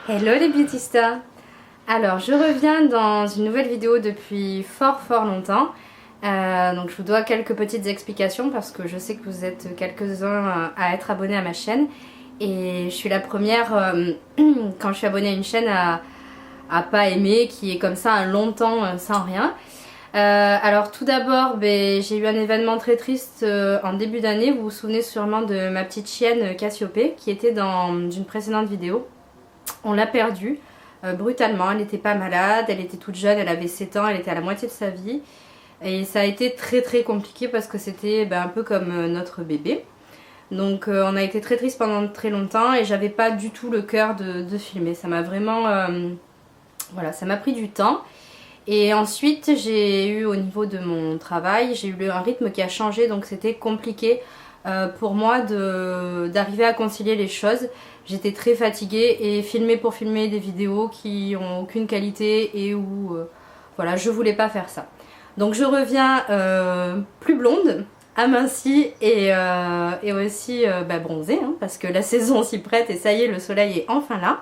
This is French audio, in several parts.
Hello les beautystas. Alors je reviens dans une nouvelle vidéo depuis fort longtemps. Donc je vous dois quelques petites explications parce que je sais que vous êtes quelques-uns à être abonnés à ma chaîne. Et je suis la première quand je suis abonnée à une chaîne à pas aimer, qui est comme ça un longtemps sans rien. Alors tout d'abord, j'ai eu un événement très triste en début d'année. Vous vous souvenez sûrement de ma petite chienne Cassiopée qui était dans une précédente vidéo. On l'a perdue brutalement, elle n'était pas malade, elle était toute jeune, elle avait 7 ans, elle était à la moitié de sa vie. Et ça a été très compliqué parce que c'était un peu comme notre bébé. Donc on a été très triste pendant très longtemps et j'avais pas du tout le cœur de filmer. Ça m'a vraiment... voilà, ça m'a pris du temps. Et ensuite j'ai eu au niveau de mon travail, j'ai eu un rythme qui a changé, donc c'était compliqué pour moi d'arriver à concilier les choses. J'étais très fatiguée et filmer pour filmer des vidéos qui ont aucune qualité et où voilà, je voulais pas faire ça. Donc je reviens plus blonde, amincie et aussi bronzée, hein, parce que la saison s'y prête et ça y est, le soleil est enfin là.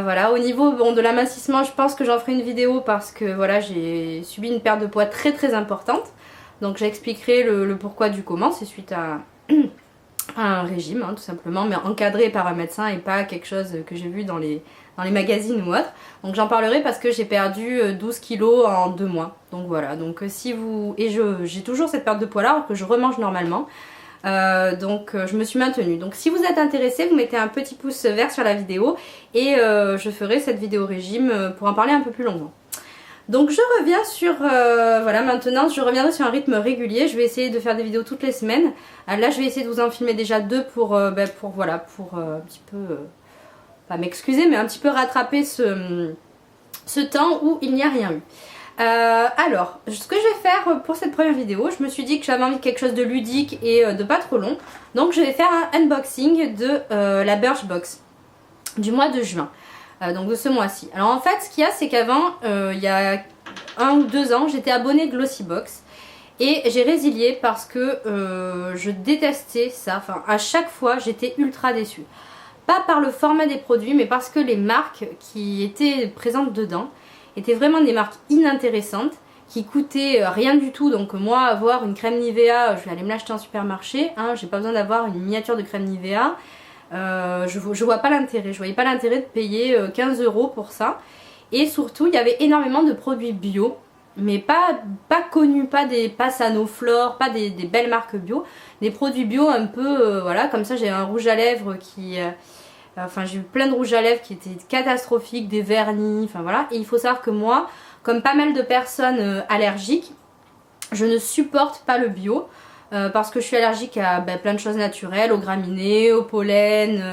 Voilà, au niveau de l'amincissement, je pense que j'en ferai une vidéo parce que voilà, j'ai subi une perte de poids très importante. Donc j'expliquerai le pourquoi du comment, c'est suite à un régime hein, tout simplement, mais encadré par un médecin et pas quelque chose que j'ai vu dans les magazines ou autre. Donc j'en parlerai parce que j'ai perdu 12 kilos en 2 mois. Donc voilà, donc si vous... Et j'ai toujours cette perte de poids là alors que je remange normalement. Donc je me suis maintenue. Donc si vous êtes intéressé, vous mettez un petit pouce vert sur la vidéo et je ferai cette vidéo régime pour en parler un peu plus longuement. Donc je reviens sur, voilà, maintenant je reviendrai sur un rythme régulier. Je vais essayer de faire des vidéos toutes les semaines. Là je vais essayer de vous en filmer déjà 2 pour un petit peu, pas m'excuser, mais un petit peu rattraper ce temps où il n'y a rien eu. Alors, ce que je vais faire pour cette première vidéo, je me suis dit que j'avais envie de quelque chose de ludique et de pas trop long. Donc je vais faire un unboxing de la Birchbox du mois de juin. Donc de ce mois-ci. Alors en fait ce qu'il y a, c'est qu'avant il y a 1 ou 2 ans j'étais abonnée Glossybox et j'ai résilié parce que je détestais ça. Enfin à chaque fois j'étais ultra déçue. Pas par le format des produits mais parce que les marques qui étaient présentes dedans étaient vraiment des marques inintéressantes qui coûtaient rien du tout. Donc moi avoir une crème Nivea, je vais aller me l'acheter en supermarché, hein, j'ai pas besoin d'avoir une miniature de crème Nivea. Je vois pas l'intérêt, je voyais pas l'intérêt de payer 15 € pour ça. Et surtout il y avait énormément de produits bio, mais pas connus, pas Sanoflore, pas des belles marques bio, des produits bio un peu voilà, comme ça. J'ai un rouge à lèvres qui enfin j'ai eu plein de rouges à lèvres qui étaient catastrophiques, des vernis, enfin voilà. Et il faut savoir que moi, comme pas mal de personnes allergiques, je ne supporte pas le bio. Parce que je suis allergique à plein de choses naturelles, aux graminées, au pollen,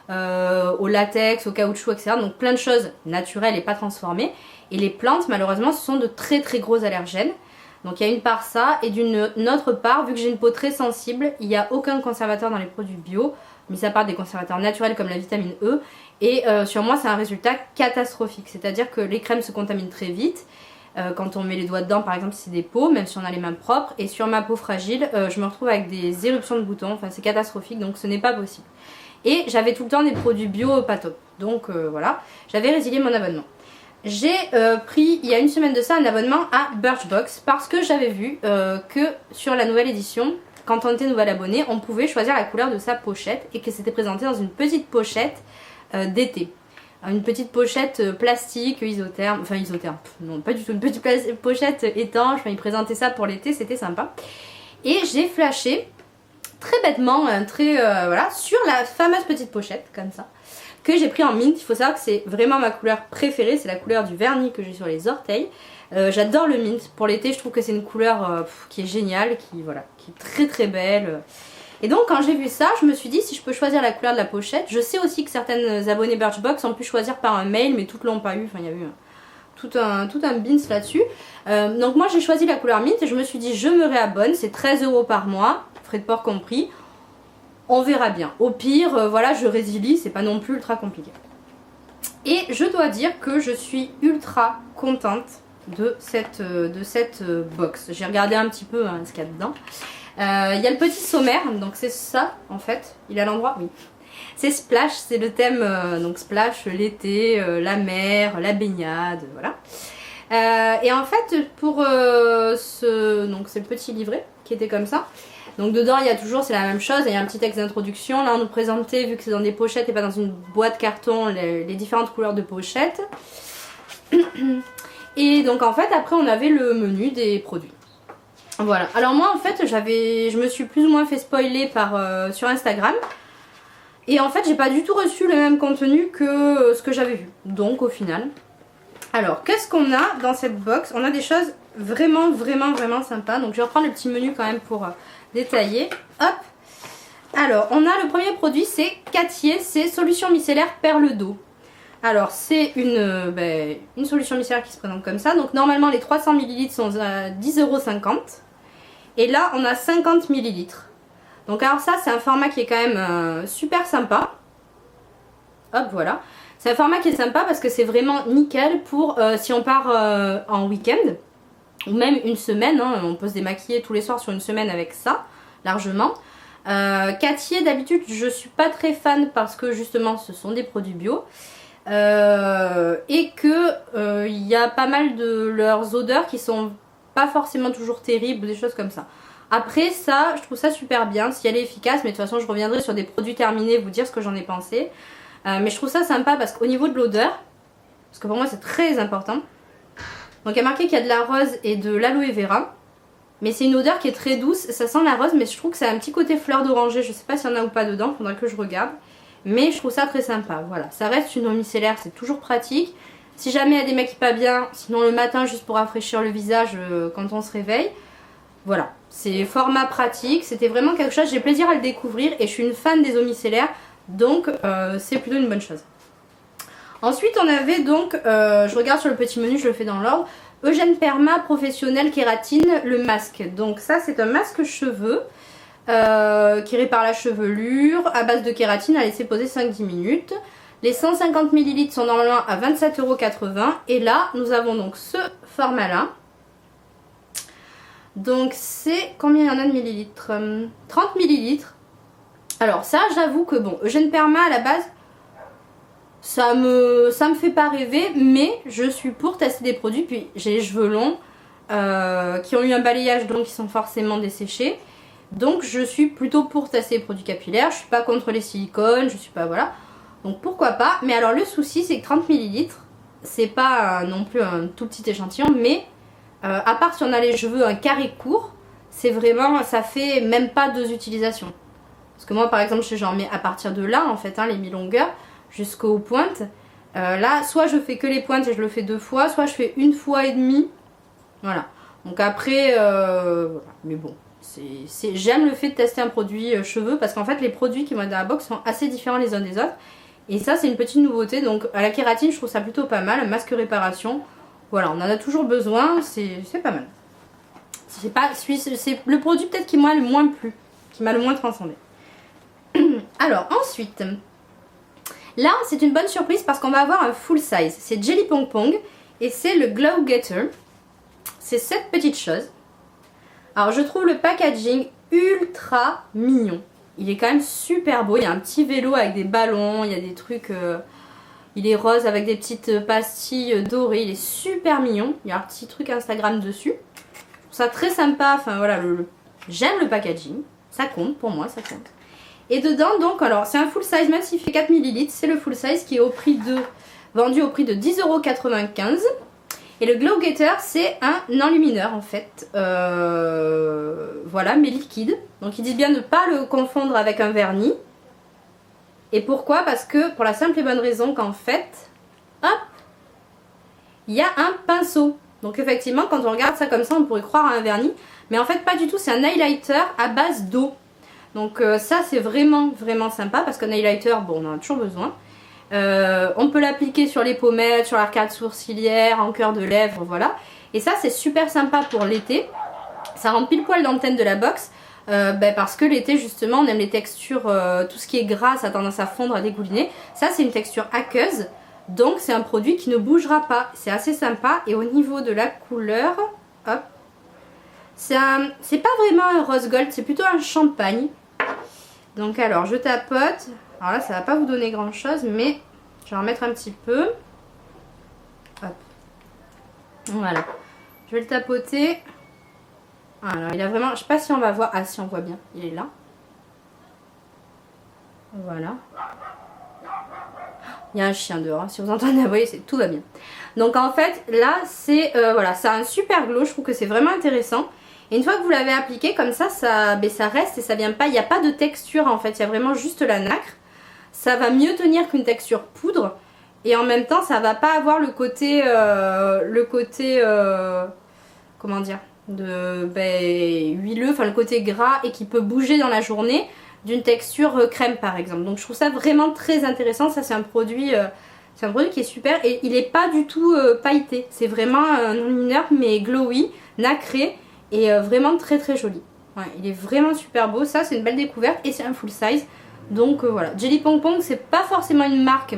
au latex, au caoutchouc, etc. Donc plein de choses naturelles et pas transformées. Et les plantes, malheureusement, ce sont de très gros allergènes. Donc il y a une part ça, et d'une autre part, vu que j'ai une peau très sensible, il n'y a aucun conservateur dans les produits bio, mis à part des conservateurs naturels comme la vitamine E. Et sur moi, c'est un résultat catastrophique. C'est-à-dire que les crèmes se contaminent très vite. Quand on met les doigts dedans, par exemple, si c'est des peaux, même si on a les mains propres. Et sur ma peau fragile, je me retrouve avec des éruptions de boutons. Enfin, c'est catastrophique, donc ce n'est pas possible. Et j'avais tout le temps des produits bio pas top. Donc voilà, j'avais résilié mon abonnement. J'ai pris, il y a une semaine de ça, un abonnement à Birchbox parce que j'avais vu que sur la nouvelle édition, quand on était nouvel abonné, on pouvait choisir la couleur de sa pochette et que c'était présenté dans une petite pochette d'été. Une petite pochette plastique isotherme, enfin isotherme, non pas du tout, une petite pochette étanche, enfin, ils présentaient ça pour l'été, c'était sympa. Et j'ai flashé très bêtement, voilà, sur la fameuse petite pochette, comme ça, que j'ai pris en mint. Il faut savoir que c'est vraiment ma couleur préférée, c'est la couleur du vernis que j'ai sur les orteils. J'adore le mint, pour l'été je trouve que c'est une couleur qui est géniale, qui est très belle. Et donc quand j'ai vu ça, je me suis dit si je peux choisir la couleur de la pochette. Je sais aussi que certaines abonnées Birchbox ont pu choisir par un mail, mais toutes l'ont pas eu. Enfin il y a eu tout un bins là-dessus. Donc moi j'ai choisi la couleur mint et je me suis dit je me réabonne, c'est 13 € par mois, frais de port compris. On verra bien. Au pire, voilà, je résilie, c'est pas non plus ultra compliqué. Et je dois dire que je suis ultra contente de cette box. J'ai regardé un petit peu hein, ce qu'il y a dedans. Il y a le petit sommaire, donc c'est ça en fait. Il est à l'endroit, oui. C'est Splash, c'est le thème, donc Splash, l'été, la mer, la baignade, voilà. Et en fait, pour donc c'est le petit livret qui était comme ça. Donc dedans, il y a toujours, c'est la même chose, il y a un petit texte d'introduction. Là, on nous présentait, vu que c'est dans des pochettes et pas dans une boîte carton, les différentes couleurs de pochettes. Et donc en fait, après, on avait le menu des produits. Voilà. Alors moi, en fait, je me suis plus ou moins fait spoiler sur Instagram. Et en fait, j'ai pas du tout reçu le même contenu que ce que j'avais vu. Donc au final... Alors, qu'est-ce qu'on a dans cette box? On a des choses vraiment, vraiment, vraiment sympas. Donc, je vais reprendre le petit menu quand même pour détailler. Hop! Alors, on a le premier produit, c'est Cathier, c'est solution micellaire perle d'eau. Alors, c'est une solution micellaire qui se présente comme ça. Donc, normalement, les 300 ml sont à 10,50 €. Et là, on a 50 ml. Donc, alors ça, c'est un format qui est quand même super sympa. Hop, voilà. C'est un format qui est sympa parce que c'est vraiment nickel pour si on part en week-end ou même une semaine. Hein, on peut se démaquiller tous les soirs sur une semaine avec ça, largement. Cathier, d'habitude, je suis pas très fan parce que justement, ce sont des produits bio. Et que il y a pas mal de leurs odeurs qui sont pas forcément toujours terribles, des choses comme ça. Après ça, je trouve ça super bien si elle est efficace, mais de toute façon, je reviendrai sur des produits terminés, vous dire ce que j'en ai pensé. Mais je trouve ça sympa parce qu'au niveau de l'odeur, parce que pour moi c'est très important, donc il y a marqué qu'il y a de la rose et de l'aloe vera, mais c'est une odeur qui est très douce, ça sent la rose, mais je trouve que ça a un petit côté fleur d'oranger, je sais pas s'il y en a ou pas dedans, faudra que je regarde, mais je trouve ça très sympa, voilà, ça reste une eau micellaire, c'est toujours pratique, si jamais il y a des maquilles pas bien, sinon le matin juste pour rafraîchir le visage quand on se réveille, voilà, c'est format pratique, c'était vraiment quelque chose, j'ai plaisir à le découvrir et je suis une fan des eaux micellaires. Donc c'est plutôt une bonne chose. Ensuite on avait donc, je regarde sur le petit menu, je le fais dans l'ordre, Eugène Perma Professionnel Kératine, le masque. Donc ça c'est un masque cheveux qui répare la chevelure à base de kératine à laisser poser 5-10 minutes. Les 150 ml sont normalement à 27,80 € et là nous avons donc ce format là. Donc c'est, combien il y en a de millilitres? 30 millilitres. Alors ça, j'avoue que bon, Eugène Perma à la base, ça me fait pas rêver, mais je suis pour tester des produits. Puis j'ai les cheveux longs qui ont eu un balayage, donc qui sont forcément desséchés. Donc je suis plutôt pour tester les produits capillaires. Je suis pas contre les silicones, je suis pas, voilà. Donc pourquoi pas. Mais alors le souci, c'est que 30 ml, c'est pas non plus un tout petit échantillon, mais à part si on a les cheveux un carré court, c'est vraiment, ça fait même pas 2 utilisations. Parce que moi par exemple j'en mets à partir de là en fait, hein, les mi-longueurs jusqu'aux pointes. Là soit je fais que les pointes et je le fais 2 fois, soit je fais 1,5 fois. Voilà. Donc après, voilà. Mais bon, j'aime le fait de tester un produit cheveux parce qu'en fait les produits qui vont être dans la box sont assez différents les uns des autres. Et ça c'est une petite nouveauté, donc à la kératine je trouve ça plutôt pas mal, un masque réparation. Voilà, on en a toujours besoin, c'est pas mal. C'est le produit peut-être qui m'a le moins plu, qui m'a le moins transcendé. Alors ensuite, là c'est une bonne surprise parce qu'on va avoir un full size. C'est Jelly Pong Pong et c'est le Glow Getter. C'est cette petite chose. Alors je trouve le packaging ultra mignon. Il est quand même super beau. Il y a un petit vélo avec des ballons, il y a des trucs... il est rose avec des petites pastilles dorées. Il est super mignon. Il y a un petit truc Instagram dessus. Je trouve ça très sympa. Enfin voilà, j'aime le packaging. Ça compte pour moi, ça compte. Et dedans, donc, alors c'est un full size, même s'il fait 4 ml, c'est le full size qui est vendu au prix de 10,95 €. Et le Glow Getter, c'est un enlumineur en fait. Voilà, mais liquide. Donc ils disent bien de ne pas le confondre avec un vernis. Et pourquoi? Parce que, pour la simple et bonne raison qu'en fait, hop, il y a un pinceau. Donc effectivement, quand on regarde ça comme ça, on pourrait croire à un vernis. Mais en fait, pas du tout, c'est un highlighter à base d'eau. Donc ça c'est vraiment sympa parce qu'un highlighter, bon, on en a toujours besoin. On peut l'appliquer sur les pommettes, sur l'arcade sourcilière, en cœur de lèvres, voilà. Et ça c'est super sympa pour l'été. Ça rentre pile poil dans le thème de la box. Parce que l'été justement on aime les textures, tout ce qui est gras ça a tendance à fondre, à dégouliner. Ça c'est une texture aqueuse, donc c'est un produit qui ne bougera pas. C'est assez sympa. Et au niveau de la couleur, hop, c'est pas vraiment un rose gold, c'est plutôt un champagne. Donc alors je tapote. Alors là ça va pas vous donner grand chose, mais je vais en mettre un petit peu. Hop. Voilà. Je vais le tapoter. Alors il a vraiment, je sais pas si on va voir, ah si on voit bien, il est là. Voilà. Il y a un chien dehors, si vous entendez aboyer, tout va bien. Donc en fait là c'est voilà, ça a un super glow, je trouve que c'est vraiment intéressant. Et une fois que vous l'avez appliqué comme ça, ça reste et ça vient pas, il n'y a pas de texture en fait, il y a vraiment juste la nacre. Ça va mieux tenir qu'une texture poudre. Et en même temps ça va pas avoir le côté, comment dire, huileux, enfin le côté gras et qui peut bouger dans la journée d'une texture crème par exemple. Donc je trouve ça vraiment très intéressant. Ça c'est un produit qui est super et il est pas du tout pailleté. C'est vraiment un enlumineur mais glowy, nacré et vraiment très très joli. Ouais, il est vraiment super beau. Ça c'est une belle découverte et c'est un full size. Donc voilà. Jelly Pong Pong c'est pas forcément une marque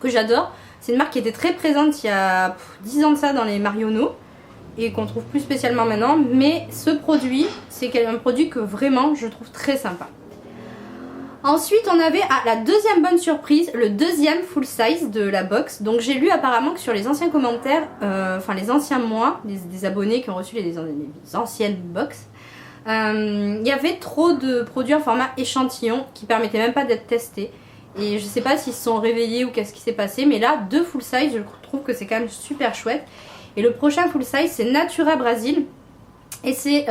que j'adore. C'est une marque qui était très présente il y a 10 ans de ça dans les Marionneaux et qu'on trouve plus spécialement maintenant, mais ce produit c'est un produit que vraiment je trouve très sympa. Ensuite on avait la deuxième bonne surprise, le deuxième full size de la box. Donc j'ai lu apparemment que sur les anciens commentaires, enfin les anciens mois, des abonnés qui ont reçu les anciennes box, il y avait trop de produits en format échantillon qui permettaient même pas d'être testés. Et je sais pas s'ils se sont réveillés ou qu'est-ce qui s'est passé, mais là deux full size je trouve que c'est quand même super chouette. Et le prochain full size c'est Natura Brasil. Et c'est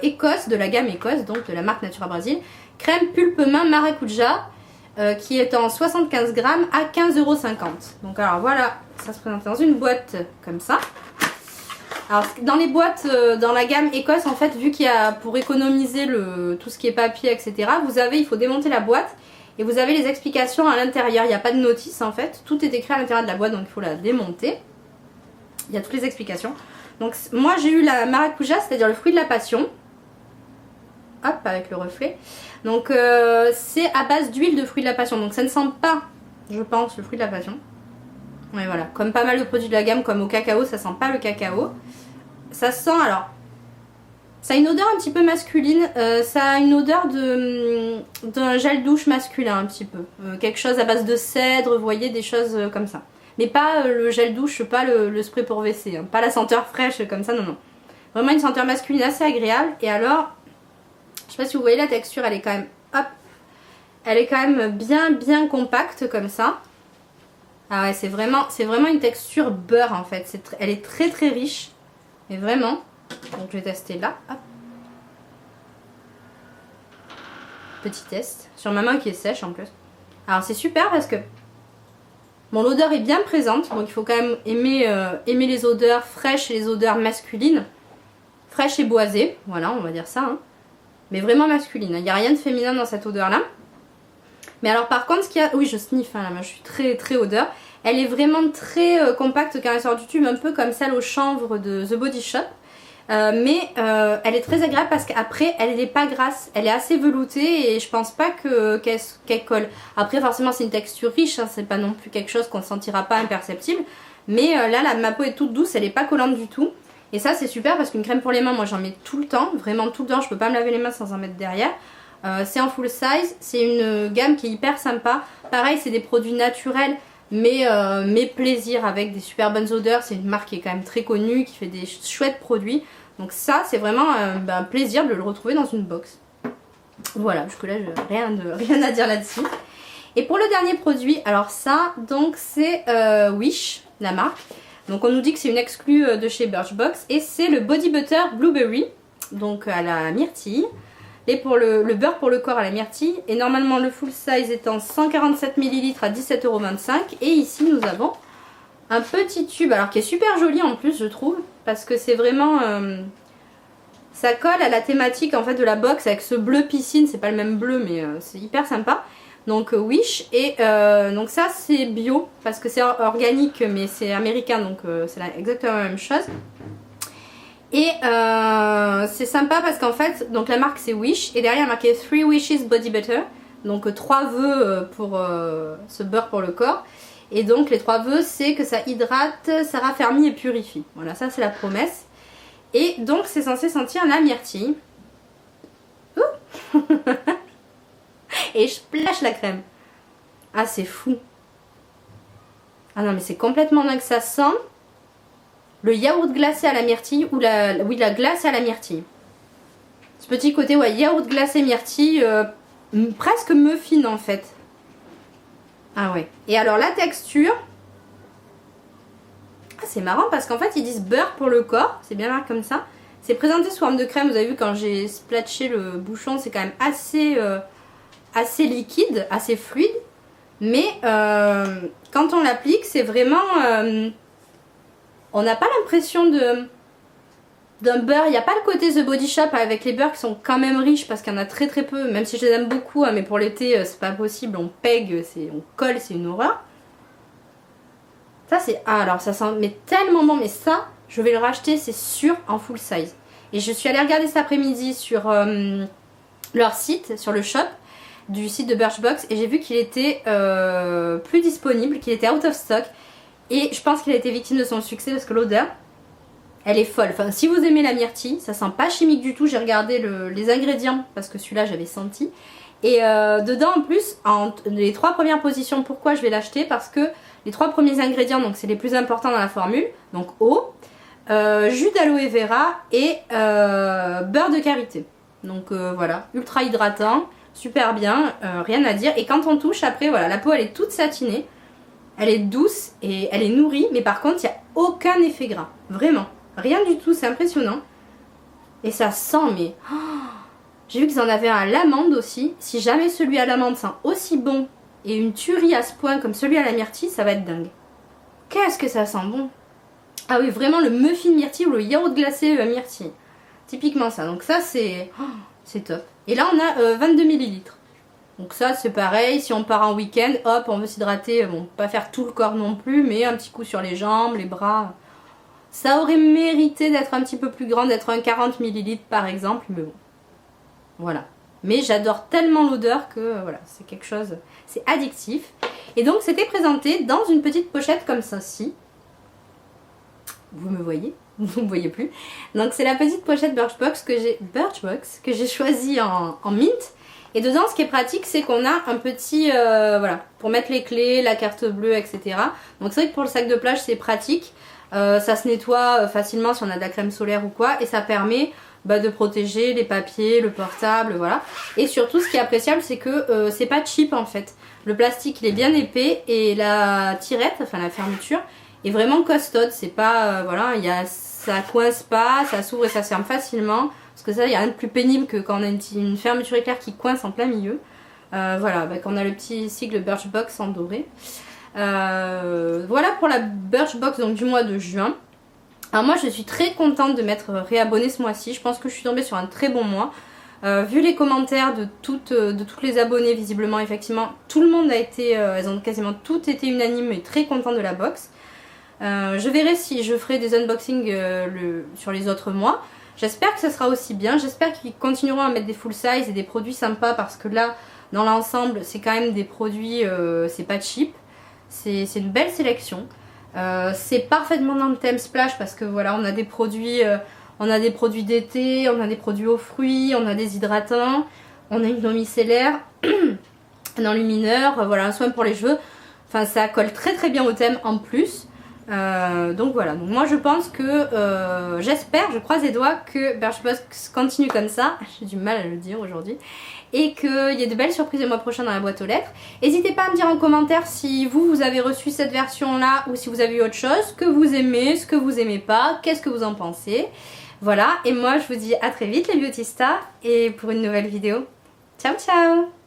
Écosse, de la gamme Écosse, donc de la marque Natura Brasil. Crème pulpe main maracuja qui est en 75 grammes à 15,50 €. Donc alors voilà, ça se présente dans une boîte comme ça. Alors dans les boîtes, dans la gamme Écosse en fait, vu qu'il y a pour économiser tout ce qui est papier etc. Il faut démonter la boîte. Et vous avez les explications à l'intérieur, il n'y a pas de notice en fait. Tout est écrit à l'intérieur de la boîte donc il faut la démonter. Il y a toutes les explications. Donc moi j'ai eu la maracuja, c'est-à-dire le fruit de la passion. Hop, avec le reflet. Donc c'est à base d'huile de fruit de la passion. Donc ça ne sent pas, je pense, le fruit de la passion. Mais voilà, comme pas mal de produits de la gamme, comme au cacao, ça sent pas le cacao. Ça sent, alors, ça a une odeur un petit peu masculine. Ça a une odeur d'un gel douche masculin un petit peu. Quelque chose à base de cèdre, vous voyez, des choses comme ça. Mais pas le gel douche, pas le spray pour WC, hein. Pas la senteur fraîche comme ça, non, non. Vraiment une senteur masculine assez agréable. Et alors, je sais pas si vous voyez la texture, elle est quand même, hop, elle est quand même bien compacte comme ça. Ah ouais, c'est vraiment une texture beurre en fait. Elle est très riche, mais vraiment. Donc je vais tester là, hop. Petit test sur ma main qui est sèche en plus. Alors c'est super parce que bon, l'odeur est bien présente, donc il faut quand même aimer les odeurs fraîches et les odeurs masculines. Fraîches et boisées, voilà, on va dire ça. Hein. Mais vraiment masculine, il n'y a rien de féminin dans cette odeur-là. Mais alors par contre, ce qu'il y a... Oui, je sniffe, hein, là, je suis très odeur. Elle est vraiment très compacte quand elle sort du tube, un peu comme celle au chanvre de The Body Shop. Mais elle est très agréable parce qu'après elle n'est pas grasse, elle est assez veloutée et je pense pas qu'elle colle. Après forcément c'est une texture riche, hein, c'est pas non plus quelque chose qu'on ne sentira pas imperceptible. Mais là ma peau est toute douce, elle est pas collante du tout. Et ça c'est super parce qu'une crème pour les mains, moi j'en mets tout le temps, vraiment tout le temps, je peux pas me laver les mains sans en mettre derrière. C'est en full size, c'est une gamme qui est hyper sympa. Pareil c'est des produits naturels. Mais plaisir avec des super bonnes odeurs. C'est une marque qui est quand même très connue, qui fait des chouettes produits. Donc ça c'est vraiment un plaisir de le retrouver dans une box. Voilà, jusque là rien à dire là-dessus. Et pour le dernier produit, alors ça donc c'est Wish, la marque. Donc on nous dit que c'est une exclue de chez Birchbox. Et c'est le Body Butter Blueberry, donc à la myrtille. Et pour le beurre pour le corps à la myrtille. Et normalement le full size étant 147 ml à 17,25 €. Et ici nous avons un petit tube, alors qui est super joli en plus je trouve. Parce que c'est vraiment... ça colle à la thématique en fait de la box avec ce bleu piscine. C'est pas le même bleu mais c'est hyper sympa. Donc Wish. Et donc ça c'est bio parce que c'est organique mais c'est américain. Donc c'est exactement la même chose. Et c'est sympa parce qu'en fait, donc la marque c'est Wish et derrière il y a marqué 3 Wishes Body Butter. Donc 3 vœux pour ce beurre pour le corps. Et donc les 3 vœux c'est que ça hydrate, ça raffermit et purifie. Voilà, ça c'est la promesse. Et donc c'est censé sentir la myrtille. et je splash la crème. Ah, c'est fou. Ah non, mais c'est complètement dingue. Ça sent le yaourt glacé à la myrtille ou la glace à la myrtille. Ce petit côté, ouais, yaourt glacé myrtille, presque muffin en fait. Ah ouais. Et alors la texture, ah, c'est marrant parce qu'en fait ils disent beurre pour le corps, c'est bien là comme ça. C'est présenté sous forme de crème, vous avez vu quand j'ai splatché le bouchon, c'est quand même assez liquide, assez fluide. Mais quand on l'applique, c'est vraiment... on n'a pas l'impression d'un beurre. Il n'y a pas le côté The Body Shop avec les beurres qui sont quand même riches parce qu'il y en a très très peu. Même si je les aime beaucoup, hein, mais pour l'été, c'est pas possible. On pègue, on colle, c'est une horreur. Ça, c'est... Ah, alors ça sent mais tellement bon. Mais ça, je vais le racheter, c'est sûr, en full size. Et je suis allée regarder cet après-midi sur leur site, sur le shop du site de Birchbox, et j'ai vu qu'il était plus disponible, qu'il était out of stock, et je pense qu'il a été victime de son succès parce que l'odeur elle est folle. Enfin, si vous aimez la myrtille, ça sent pas chimique du tout. J'ai regardé les ingrédients parce que celui-là j'avais senti, et dedans en plus les 3 premières positions, pourquoi je vais l'acheter, parce que les 3 premiers ingrédients, donc c'est les plus importants dans la formule, donc eau, jus d'aloe vera et beurre de karité. Donc voilà, ultra hydratant, super bien, rien à dire. Et quand on touche après, voilà, la peau elle est toute satinée, elle est douce et elle est nourrie, mais par contre il n'y a aucun effet gras, vraiment, rien du tout, c'est impressionnant. Et ça sent, mais oh, j'ai vu qu'ils en avaient un à l'amande aussi. Si jamais celui à l'amande sent aussi bon et une tuerie à ce point comme celui à la myrtille, ça va être dingue. Qu'est-ce que ça sent bon. Ah oui, vraiment le muffin myrtille ou le yaourt glacé myrtille, typiquement ça. Donc ça c'est top. Et là on a 22 ml. Donc ça c'est pareil, si on part en week-end, hop, on veut s'hydrater, bon, pas faire tout le corps non plus, mais un petit coup sur les jambes, les bras. Ça aurait mérité d'être un petit peu plus grand, d'être un 40 ml par exemple, mais bon, voilà. Mais j'adore tellement l'odeur que voilà, c'est quelque chose, c'est addictif. Et donc c'était présenté dans une petite pochette comme ça-ci. Vous me voyez? Vous ne me voyez plus. Donc c'est la petite pochette Birchbox que j'ai choisie en mint. Et dedans, ce qui est pratique, c'est qu'on a un petit, voilà, pour mettre les clés, la carte bleue, etc. Donc c'est vrai que pour le sac de plage, c'est pratique. Ça se nettoie facilement si on a de la crème solaire ou quoi. Et ça permet de protéger les papiers, le portable, voilà. Et surtout, ce qui est appréciable, c'est que c'est pas cheap en fait. Le plastique, il est bien épais et la tirette, enfin la fermeture, est vraiment costaud. C'est pas, voilà, ça coince pas, ça s'ouvre et ça se ferme facilement. Parce que ça, il n'y a rien de plus pénible que quand on a une fermeture éclair qui coince en plein milieu. Voilà, quand on a le petit sigle Birchbox en doré. Voilà pour la Birchbox donc, du mois de juin. Alors moi, je suis très contente de m'être réabonnée ce mois-ci. Je pense que je suis tombée sur un très bon mois. Vu les commentaires de toutes les abonnées, visiblement, effectivement, tout le monde a été, elles ont quasiment toutes été unanimes et très contentes de la box. Je verrai si je ferai des unboxings sur les autres mois. J'espère que ça sera aussi bien, j'espère qu'ils continueront à mettre des full size et des produits sympas parce que là, dans l'ensemble, c'est quand même des produits, c'est pas cheap, c'est une belle sélection. C'est parfaitement dans le thème splash parce que voilà, on a des produits d'été, on a des produits aux fruits, on a des hydratants, on a une eau micellaire, un enlumineur, voilà, un soin pour les cheveux. Enfin, ça colle très très bien au thème en plus. Donc voilà, donc moi je pense que j'espère, je croise les doigts que Birchbox continue comme ça, j'ai du mal à le dire aujourd'hui, et qu'il y ait de belles surprises le mois prochain dans la boîte aux lettres. N'hésitez pas à me dire en commentaire si vous avez reçu cette version là ou si vous avez eu autre chose, ce que vous aimez, ce que vous aimez pas, qu'est-ce que vous en pensez. Voilà, et moi je vous dis à très vite les beauty stars et pour une nouvelle vidéo. Ciao ciao.